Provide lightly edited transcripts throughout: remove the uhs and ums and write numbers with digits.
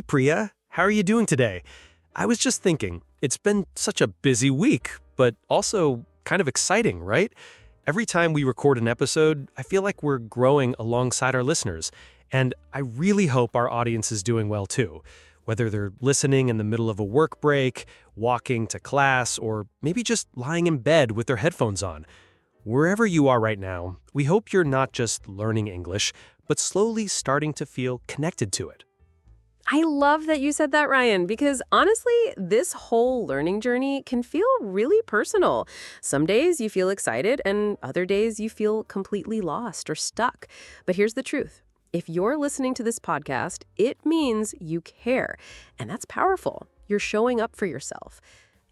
Priya. How are you doing today? I was just thinking, it's been such a busy week, but also kind of exciting, right? Every time we record an episode, I feel like we're growing alongside our listeners, and I really hope our audience is doing well too. Whether they're listening in the middle of a work break, walking to class, or maybe just lying in bed with their headphones on. Wherever you are right now, we hope you're not just learning English, but slowly starting to feel connected to it. I love that you said that, Ryan, because honestly, this whole learning journey can feel really personal. Some days you feel excited, and other days you feel completely lost or stuck. But here's the truth. If you're listening to this podcast, it means you care. And that's powerful. You're showing up for yourself.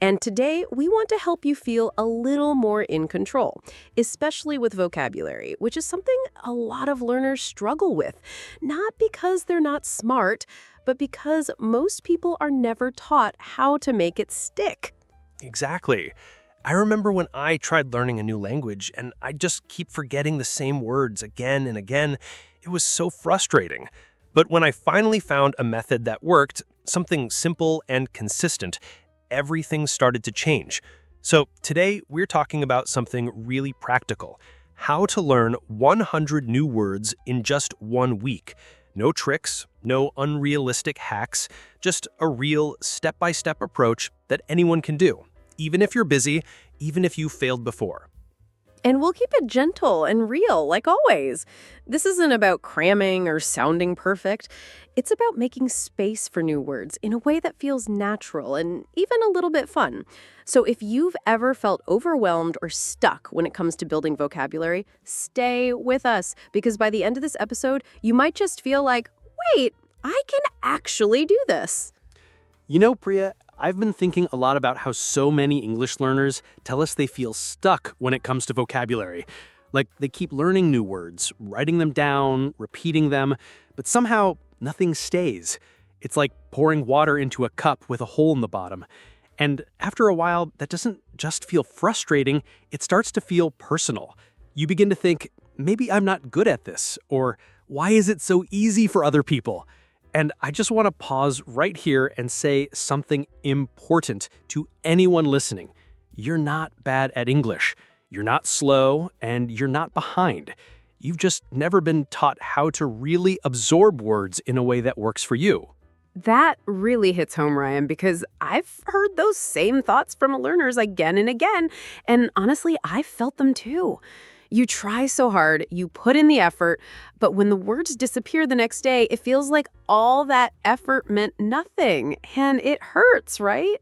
And today, we want to help you feel a little more in control, especially with vocabulary, which is something a lot of learners struggle with. Not because they're not smart, but because most people are never taught how to make it stick. Exactly. I remember when I tried learning a new language and I just keep forgetting the same words again and again. It was so frustrating. But when I finally found a method that worked, something simple and consistent, everything started to change. So today we're talking about something really practical: how to learn 100 new words in just 1 week. No tricks, no unrealistic hacks, just a real step-by-step approach that anyone can do, even if you're busy, even if you failed before. And we'll keep it gentle and real, like always. This isn't about cramming or sounding perfect. It's about making space for new words in a way that feels natural and even a little bit fun. So if you've ever felt overwhelmed or stuck when it comes to building vocabulary, stay with us, because by the end of this episode, you might just feel like, wait, I can actually do this. You know, Priya, I've been thinking a lot about how so many English learners tell us they feel stuck when it comes to vocabulary. Like they keep learning new words, writing them down, repeating them, but somehow nothing stays. It's like pouring water into a cup with a hole in the bottom. And after a while, that doesn't just feel frustrating, it starts to feel personal. You begin to think, maybe I'm not good at this, or why is it so easy for other people? And I just want to pause right here and say something important to anyone listening. You're not bad at English. You're not slow, and you're not behind. You've just never been taught how to really absorb words in a way that works for you. That really hits home, Ryan, because I've heard those same thoughts from learners again and again. And honestly, I've felt them too. You try so hard, you put in the effort, but when the words disappear the next day, it feels like all that effort meant nothing, and it hurts, right?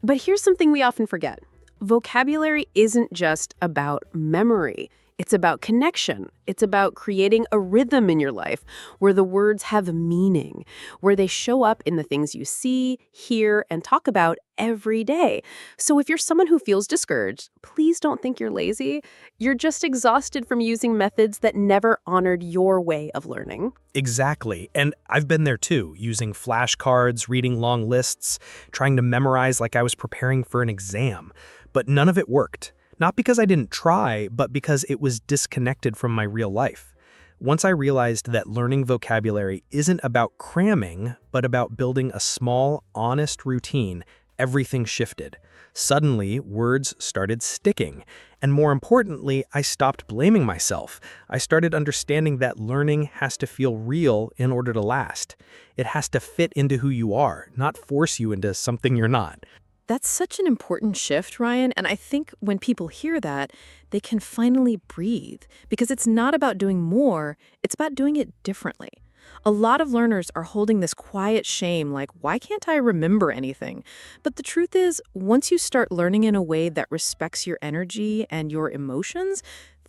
But here's something we often forget. Vocabulary isn't just about memory. It's about connection. It's about creating a rhythm in your life where the words have meaning, where they show up in the things you see, hear, and talk about every day. So if you're someone who feels discouraged, please don't think you're lazy. You're just exhausted from using methods that never honored your way of learning. Exactly. And I've been there too, using flashcards, reading long lists, trying to memorize like I was preparing for an exam. But none of it worked. Not because I didn't try, but because it was disconnected from my real life. Once I realized that learning vocabulary isn't about cramming, but about building a small, honest routine, everything shifted. Suddenly, words started sticking. And more importantly, I stopped blaming myself. I started understanding that learning has to feel real in order to last. It has to fit into who you are, not force you into something you're not. That's such an important shift, Ryan, and I think when people hear that, they can finally breathe, because it's not about doing more, it's about doing it differently. A lot of learners are holding this quiet shame like, why can't I remember anything? But the truth is, once you start learning in a way that respects your energy and your emotions,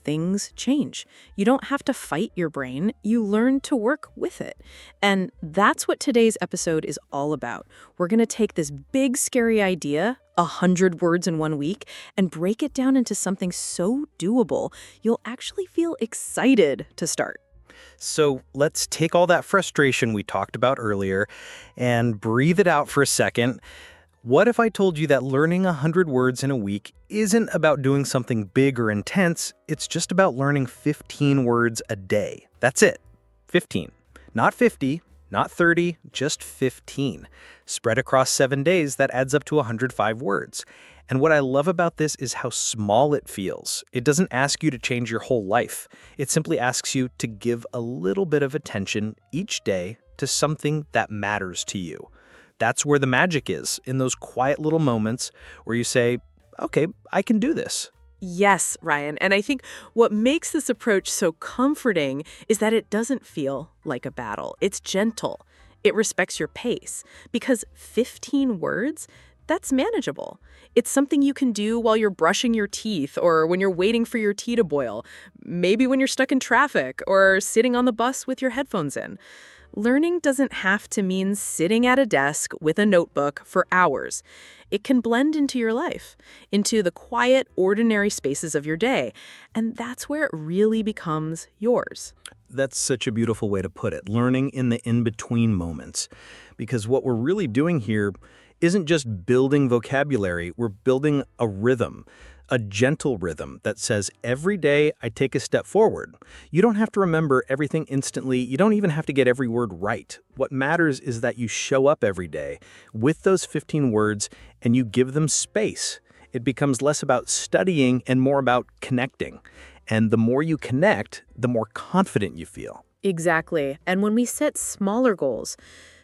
things change. You don't have to fight your brain, you learn to work with it. And that's what today's episode is all about. We're going to take this big, scary idea, 100 words in 1 week, and break it down into something so doable, you'll actually feel excited to start. So let's take all that frustration we talked about earlier and breathe it out for a second. What if I told you that learning 100 words in a week isn't about doing something big or intense, it's just about learning 15 words a day? That's it. 15. Not 50, Not 30, just 15. Spread across 7 days, that adds up to 105 words. And what I love about this is how small it feels. It doesn't ask you to change your whole life. It simply asks you to give a little bit of attention each day to something that matters to you. That's where the magic is, in those quiet little moments where you say, okay, I can do this. Yes, Ryan. And I think what makes this approach so comforting is that it doesn't feel like a battle. It's gentle. It respects your pace. Because 15 words, that's manageable. It's something you can do while you're brushing your teeth or when you're waiting for your tea to boil, maybe when you're stuck in traffic or sitting on the bus with your headphones in. Learning doesn't have to mean sitting at a desk with a notebook for hours. It can blend into your life, into the quiet, ordinary spaces of your day, and that's where it really becomes yours. That's such a beautiful way to put it, learning in the in-between moments. Because what we're really doing here isn't just building vocabulary, we're building a rhythm. A gentle rhythm that says every day I take a step forward. You don't have to remember everything instantly. You don't even have to get every word right. What matters is that you show up every day with those 15 words and you give them space. It becomes less about studying and more about connecting. And the more you connect, the more confident you feel. Exactly. And when we set smaller goals,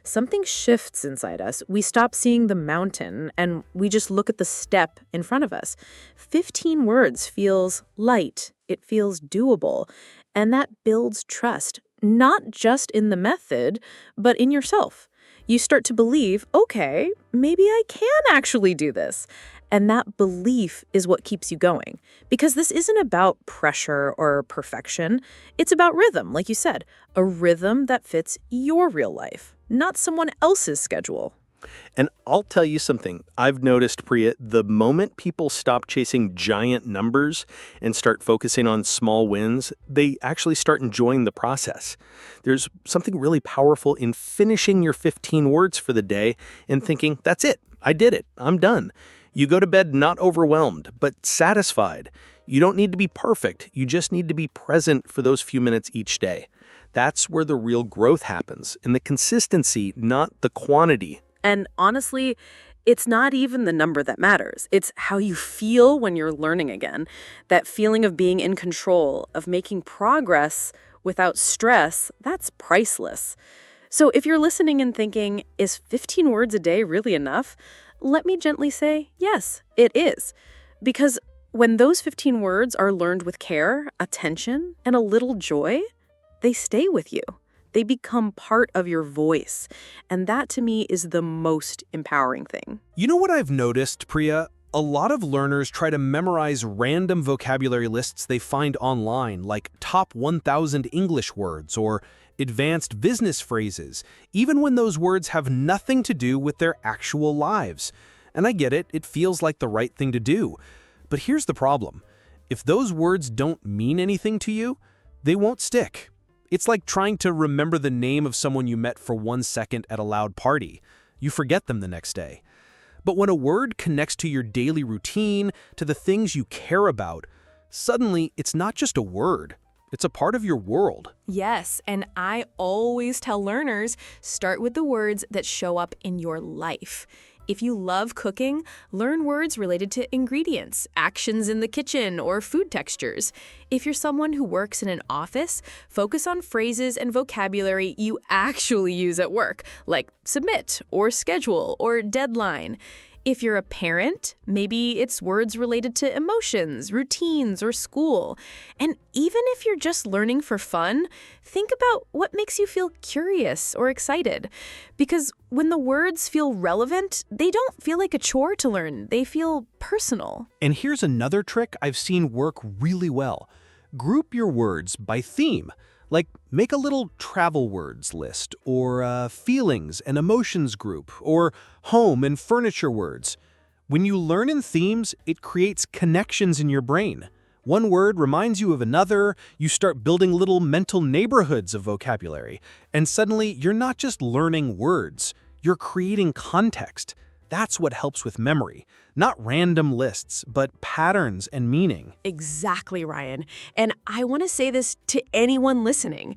something shifts inside us. We stop seeing the mountain and we just look at the step in front of us. 15 words feels light. It feels doable. And that builds trust, not just in the method, but in yourself. You start to believe, okay, maybe I can actually do this. And that belief is what keeps you going. Because this isn't about pressure or perfection. It's about rhythm, like you said, a rhythm that fits your real life, not someone else's schedule. And I'll tell you something. I've noticed, Priya, the moment people stop chasing giant numbers and start focusing on small wins, they actually start enjoying the process. There's something really powerful in finishing your 15 words for the day and thinking, that's it. I did it. I'm done. You go to bed not overwhelmed, but satisfied. You don't need to be perfect. You just need to be present for those few minutes each day. That's where the real growth happens, in the consistency, not the quantity. And honestly, it's not even the number that matters. It's how you feel when you're learning again. That feeling of being in control, of making progress without stress, that's priceless. So if you're listening and thinking, is 15 words a day really enough? Let me gently say, yes, it is. Because when those 15 words are learned with care, attention, and a little joy, they stay with you. They become part of your voice. And that, to me, is the most empowering thing. You know what I've noticed, Priya? A lot of learners try to memorize random vocabulary lists they find online, like top 1,000 English words or advanced business phrases, even when those words have nothing to do with their actual lives. And I get it, it feels like the right thing to do. But here's the problem. If those words don't mean anything to you, they won't stick. It's like trying to remember the name of someone you met for 1 second at a loud party. You forget them the next day. But when a word connects to your daily routine, to the things you care about, suddenly it's not just a word. It's a part of your world. Yes, and I always tell learners, start with the words that show up in your life. If you love cooking, learn words related to ingredients, actions in the kitchen, or food textures. If you're someone who works in an office, focus on phrases and vocabulary you actually use at work, like submit, or schedule, or deadline. If you're a parent, maybe it's words related to emotions, routines, or school. And even if you're just learning for fun, think about what makes you feel curious or excited. Because when the words feel relevant, they don't feel like a chore to learn. They feel personal. And here's another trick I've seen work really well. Group your words by theme. Like, make a little travel words list, or feelings and emotions group, or home and furniture words. When you learn in themes, it creates connections in your brain. One word reminds you of another, you start building little mental neighborhoods of vocabulary, and suddenly you're not just learning words, you're creating context. That's what helps with memory. Not random lists, but patterns and meaning. Exactly, Ryan. And I want to say this to anyone listening.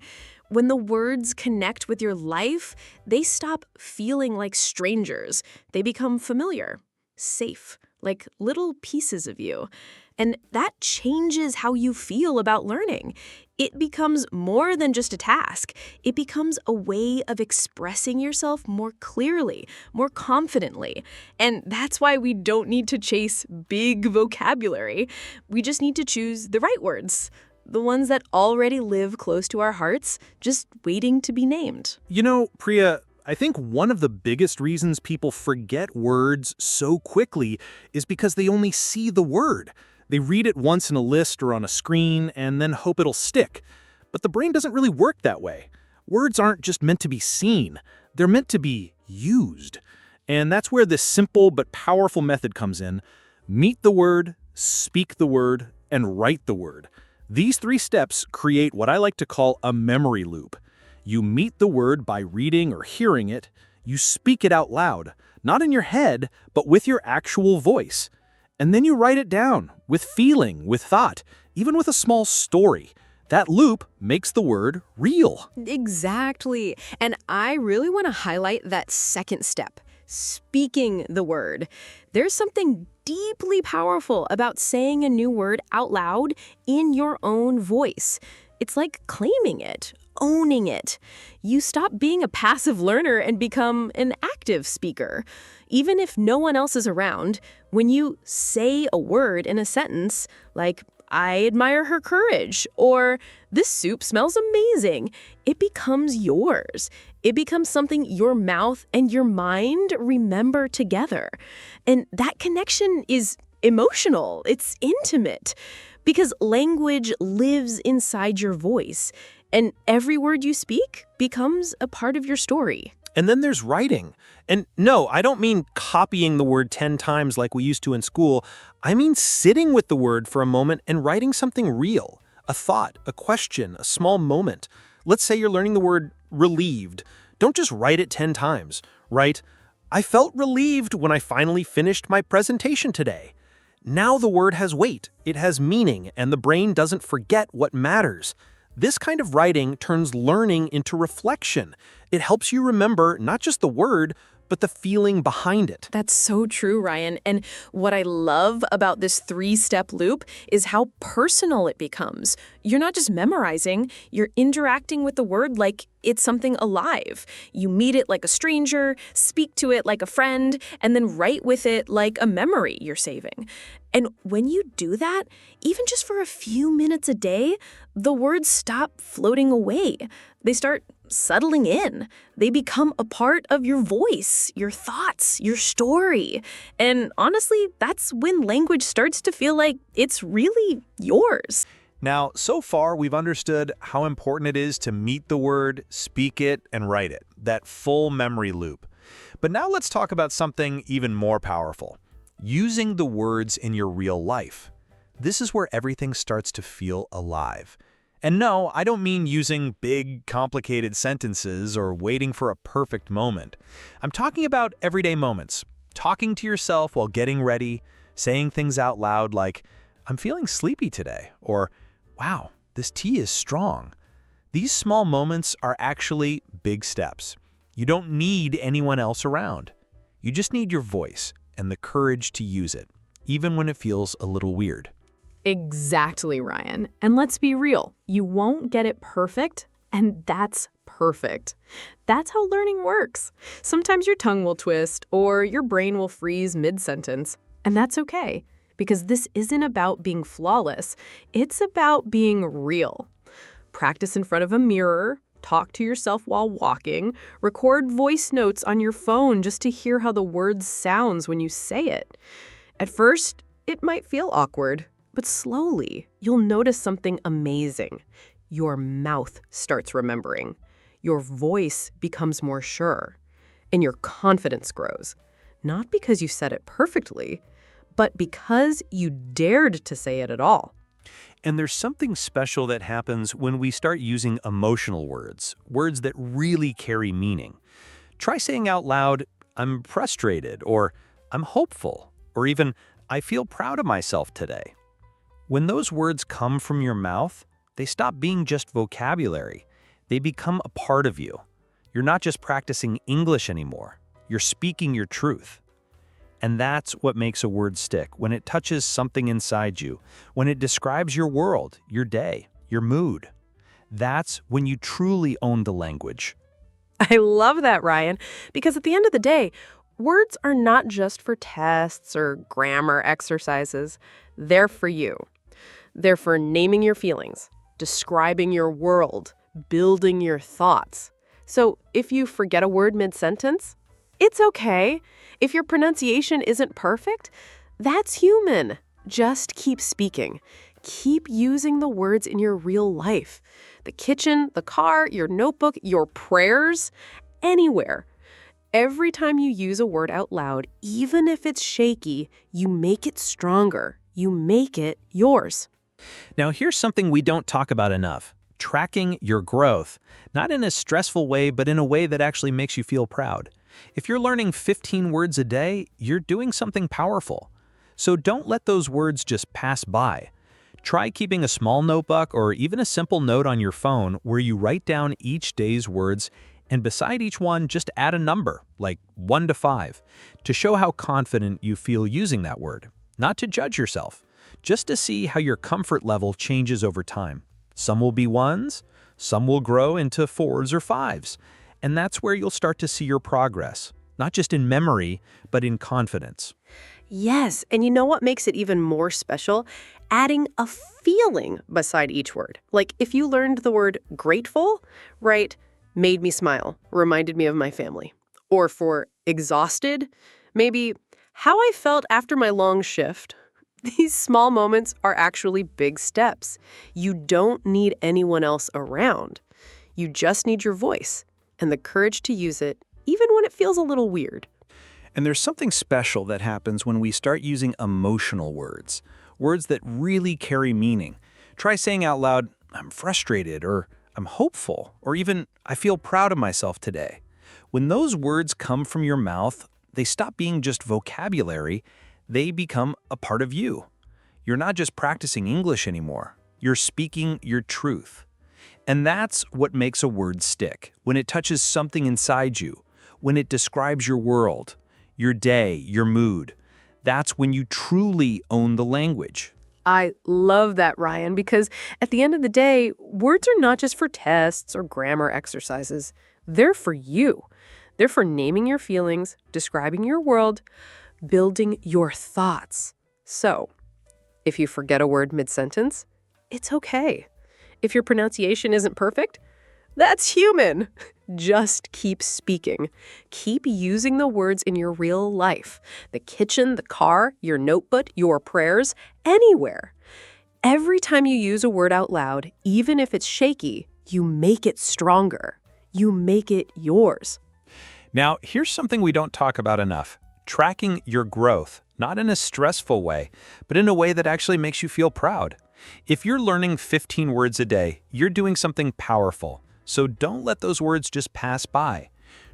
When the words connect with your life, they stop feeling like strangers. They become familiar, safe, like little pieces of you. And that changes how you feel about learning. It becomes more than just a task. It becomes a way of expressing yourself more clearly, more confidently. And that's why we don't need to chase big vocabulary. We just need to choose the right words, the ones that already live close to our hearts, just waiting to be named. You know, Priya, I think one of the biggest reasons people forget words so quickly is because they only see the word. They read it once in a list or on a screen and then hope it'll stick. But the brain doesn't really work that way. Words aren't just meant to be seen. They're meant to be used. And that's where this simple but powerful method comes in. Meet the word, speak the word, and write the word. These 3 steps create what I like to call a memory loop. You meet the word by reading or hearing it. You speak it out loud, not in your head, but with your actual voice. And then you write it down, with feeling, with thought, even with a small story. That loop makes the word real. Exactly. And I really want to highlight that second step, speaking the word. There's something deeply powerful about saying a new word out loud in your own voice. It's like claiming it, owning it. You stop being a passive learner and become an active speaker. Even if no one else is around, when you say a word in a sentence, like, I admire her courage, or this soup smells amazing, it becomes yours. It becomes something your mouth and your mind remember together. And that connection is emotional, it's intimate, because language lives inside your voice, and every word you speak becomes a part of your story. And then there's writing. And no, I don't mean copying the word 10 times like we used to in school. I mean sitting with the word for a moment and writing something real. A thought, a question, a small moment. Let's say you're learning the word relieved. Don't just write it 10 times. Write, I felt relieved when I finally finished my presentation today. Now the word has weight, it has meaning, and the brain doesn't forget what matters. This kind of writing turns learning into reflection. It helps you remember not just the word, but the feeling behind it. That's so true, Ryan. And what I love about this 3-step loop is how personal it becomes. You're not just memorizing, you're interacting with the word like it's something alive. You meet it like a stranger, speak to it like a friend, and then write with it like a memory you're saving. And when you do that, even just for a few minutes a day, the words stop floating away. They start settling in. They become a part of your voice, your thoughts, your story. And honestly, that's when language starts to feel like it's really yours. Now, so far, we've understood how important it is to meet the word, speak it, and write it, that full memory loop. But now let's talk about something even more powerful, using the words in your real life. This is where everything starts to feel alive. And no, I don't mean using big, complicated sentences or waiting for a perfect moment. I'm talking about everyday moments, talking to yourself while getting ready, saying things out loud like, I'm feeling sleepy today, or, wow, this tea is strong. These small moments are actually big steps. You don't need anyone else around. You just need your voice and the courage to use it, even when it feels a little weird. Exactly, Ryan. And let's be real, you won't get it perfect, and that's perfect. That's how learning works. Sometimes your tongue will twist or your brain will freeze mid-sentence, and that's okay, because this isn't about being flawless. It's about being real. Practice in front of a mirror, talk to yourself while walking, record voice notes on your phone just to hear how the word sounds when you say it. At first, it might feel awkward, but slowly, you'll notice something amazing. Your mouth starts remembering. Your voice becomes more sure. And your confidence grows. Not because you said it perfectly, but because you dared to say it at all. And there's something special that happens when we start using emotional words, words that really carry meaning. Try saying out loud, I'm frustrated, or I'm hopeful, or even, I feel proud of myself today. When those words come from your mouth, they stop being just vocabulary. They become a part of you. You're not just practicing English anymore. You're speaking your truth. And that's what makes a word stick, when it touches something inside you, when it describes your world, your day, your mood. That's when you truly own the language. I love that, Ryan, because at the end of the day, words are not just for tests or grammar exercises. They're for you. They're for naming your feelings, describing your world, building your thoughts. So if you forget a word mid-sentence, it's okay. If your pronunciation isn't perfect, that's human. Just keep speaking. Keep using the words in your real life. The kitchen, the car, your notebook, your prayers, anywhere. Every time you use a word out loud, even if it's shaky, you make it stronger. You make it yours. Now, here's something we don't talk about enough. Tracking your growth. Not in a stressful way, but in a way that actually makes you feel proud. If you're learning 15 words a day, you're doing something powerful. So don't let those words just pass by. Try keeping a small notebook or even a simple note on your phone where you write down each day's words, and beside each one, just add a number, like 1 to 5, to show how confident you feel using that word. Not to judge yourself, just to see how your comfort level changes over time. Some will be 1s, some will grow into 4s or 5s, and that's where you'll start to see your progress, not just in memory, but in confidence. Yes, and you know what makes it even more special? Adding a feeling beside each word. Like if you learned the word grateful, write, made me smile, reminded me of my family. Or for exhausted, maybe how I felt after my long shift. These small moments are actually big steps. You don't need anyone else around. You just need your voice and the courage to use it, even when it feels a little weird. And there's something special that happens when we start using emotional words, words that really carry meaning. Try saying out loud, I'm frustrated, or I'm hopeful, or even I feel proud of myself today. When those words come from your mouth, they stop being just vocabulary, they become a part of you. You're not just practicing English anymore, you're speaking your truth. And that's what makes a word stick, when it touches something inside you, when it describes your world, your day, your mood. That's when you truly own the language. I love that, Ryan, because at the end of the day, words are not just for tests or grammar exercises. They're for you. They're for naming your feelings, describing your world, building your thoughts. So, if you forget a word mid-sentence, it's okay. If your pronunciation isn't perfect, that's human. Just keep speaking. Keep using the words in your real life. The kitchen, the car, your notebook, your prayers, anywhere. Every time you use a word out loud, even if it's shaky, you make it stronger. You make it yours. Now, here's something we don't talk about enough. Tracking your growth, not in a stressful way, but in a way that actually makes you feel proud. If you're learning 15 words a day, you're doing something powerful. So don't let those words just pass by.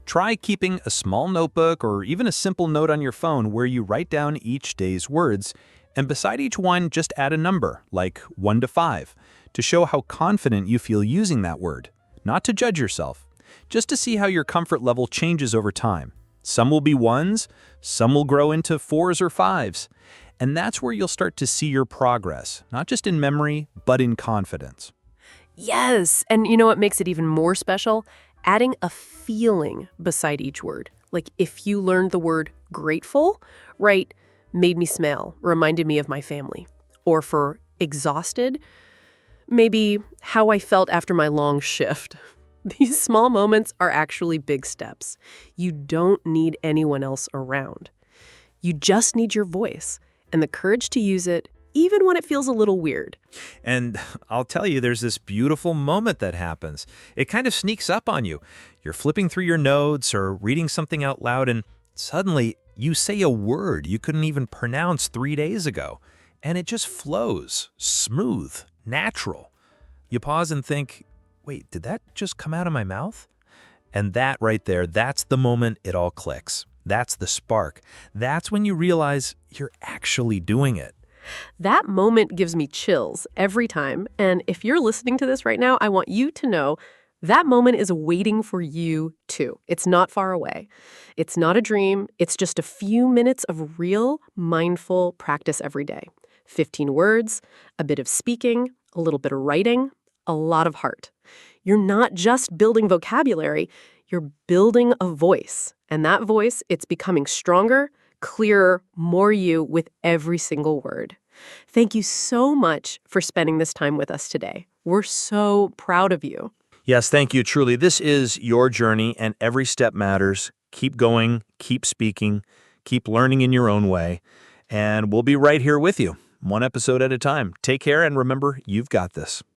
Try keeping a small notebook or even a simple note on your phone where you write down each day's words, and beside each one just add a number, like 1 to 5, to show how confident you feel using that word. Not to judge yourself, just to see how your comfort level changes over time. Some will be 1s, some will grow into 4s or 5s. And that's where you'll start to see your progress, not just in memory, but in confidence. Yes, and you know what makes it even more special? Adding a feeling beside each word. Like if you learned the word grateful, write, made me smile, reminded me of my family. Or for exhausted, maybe how I felt after my long shift. These small moments are actually big steps. You don't need anyone else around. You just need your voice and the courage to use it, even when it feels a little weird. And I'll tell you, there's this beautiful moment that happens. It kind of sneaks up on you. You're flipping through your notes or reading something out loud, and suddenly you say a word you couldn't even pronounce 3 days ago. And it just flows, smooth, natural. You pause and think, wait, did that just come out of my mouth? And that right there, that's the moment it all clicks. That's the spark. That's when you realize you're actually doing it. That moment gives me chills every time. And if you're listening to this right now, I want you to know That moment is waiting for you, too. It's not far away. It's not a dream. It's just a few minutes of real, mindful practice every day. 15 words, a bit of speaking, a little bit of writing, a lot of heart. You're not just building vocabulary, you're building a voice. And that voice, it's becoming stronger, clearer, more you with every single word. Thank you so much for spending this time with us today. We're so proud of you. Yes, thank you, truly. This is your journey, and every step matters. Keep going, keep speaking, keep learning in your own way, and we'll be right here with you, one episode at a time. Take care, and remember, you've got this.